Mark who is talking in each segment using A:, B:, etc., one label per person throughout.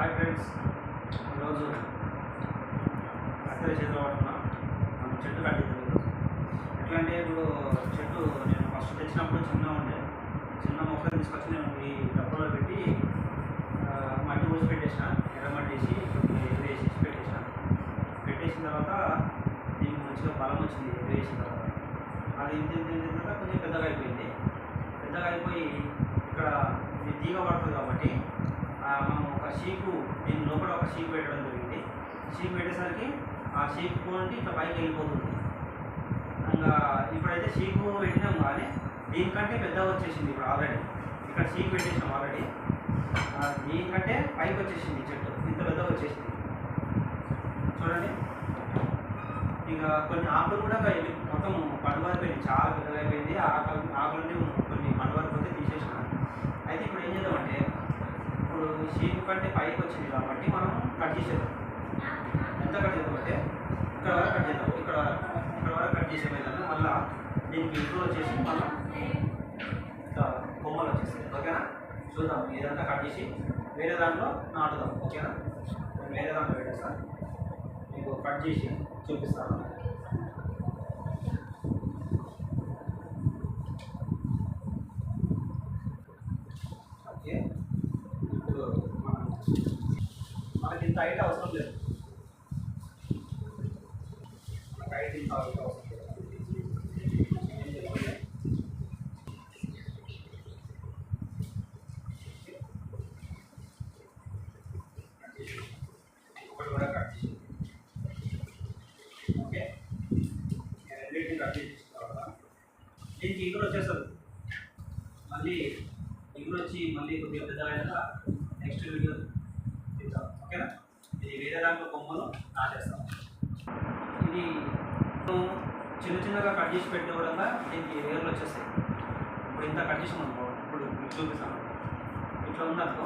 A: Hi friends, ఈరోజు కత్తెర చేతిలో పట్టుకున్నా. మనం చెట్టు కట్టిద్దాం ఈరోజు. ఎట్లా అంటే ఇప్పుడు చెట్టు నేను ఫస్ట్ తెచ్చినప్పుడు చిన్న మొక్కలు తీసుకొచ్చి నేను ఈ డబ్బులో పెట్టి మట్టి పోసి పెట్టేసిన, ఎర్రమట్టి వేసి వేసి పెట్టేసిన తర్వాత దీనికి మంచిగా బలం వచ్చింది. వేసిన తర్వాత అది ఇంత తర్వాత కొంచెం పెద్దగా అయిపోయింది. పెద్దగా అయిపోయి ఇక్కడ ఇది తీగ పడుతుంది కాబట్టి మనం ఒక షీకు దీని లోపల ఒక షీక్ పెట్టడం జరిగింది. షీక్ పెట్టేసరికి ఆ షీక్ పోండి ఇట్లా పైకి వెళ్ళిపోతుంది. ఇంకా ఇప్పుడైతే షీకు పెట్టినాం కానీ దీనికంటే పెద్దగా వచ్చేసింది. ఇప్పుడు ఆల్రెడీ ఇక్కడ షీక్ పెట్టేసినాం ఆల్రెడీ. దీనికంటే పైకి వచ్చేసింది చెట్టు, ఇంత పెద్దగా వచ్చేసింది చూడండి. ఇక కొన్ని ఆకులు కూడా మొత్తం పండువారిపోయింది, చాలా పెద్దగా అయిపోయింది. ఆకులన్నీ కొన్ని పండువారిపోతే తీసేసిన. అయితే ఇప్పుడు ఏం చేద్దామంటే, ఇప్పుడు షీప్ కంటే పైకి వచ్చింది కాబట్టి మనం కట్ చేసేద్దాం. ఎంత కట్ చేద్దామంటే ఇక్కడ వరకు కట్ చేద్దాం. ఇక్కడ వరకు కట్ చేసే విధంగా మళ్ళీ దీనికి ఇంట్లో వచ్చేసి మళ్ళీ కొమ్మలు వచ్చేస్తాయి. ఓకేనా, చూద్దాం. ఇదంతా కట్ చేసి వేరే దాంట్లో నాటుదాం. ఓకేనా, నేను వేరే దాంట్లో పెట్టేస్తాను, మీకు కట్ చేసి చూపిస్తాను. ఓకే, ఇప్పుడు మనకి ఇంత హైట్ అవసరం లేదు. మనకి హైట్ ఇంత అవసరం లేదు. ఒకటి కూడా కట్ చేసి ఓకే, రెండింటిని కట్ చేసిన తర్వాత దీనికి ఇగురు వచ్చేస్తుంది. మళ్ళీ ఇగురు వచ్చి మళ్ళీ కొద్దిగా పెద్దగా అయినాక నెక్స్ట్ వీడియో తీద్దాం. ఓకేనా, ఇది వేరే దాంట్లో కొమ్మలు నాటేస్తాం. ఇది చిన్నగా కట్ చేసి పెట్టే కూడా దీనికి వేర్లు వచ్చేస్తాయి. ఇప్పుడు ఇంత కట్ చేసాం అనుకో, ఇప్పుడు మీకు చూపిస్తాను. ఇట్లా ఉందనుకో,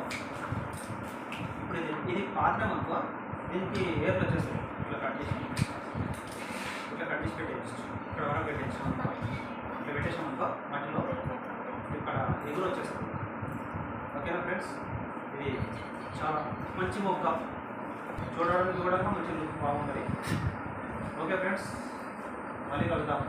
A: ఇప్పుడు ఇది పాత్రం అనుకో, దీనికి వేర్లు వచ్చేస్తాయి. ఇట్లా కట్ చేసి పెట్టేసి ఇక్కడ వరకు పెట్టేసాం అనుకో, ఇట్లా పెట్టేసాం అనుకో మట్టిలో ఇక్కడ ఎగురు వచ్చేస్తుంది. ఓకేనా ఫ్రెండ్స్, ఇది చాలా మంచి మొక్క, చూడడానికి కూడా మంచి లుక్ బాగుంటుంది. ఓకే ఫ్రెండ్స్, మళ్ళీ కలుద్దాం.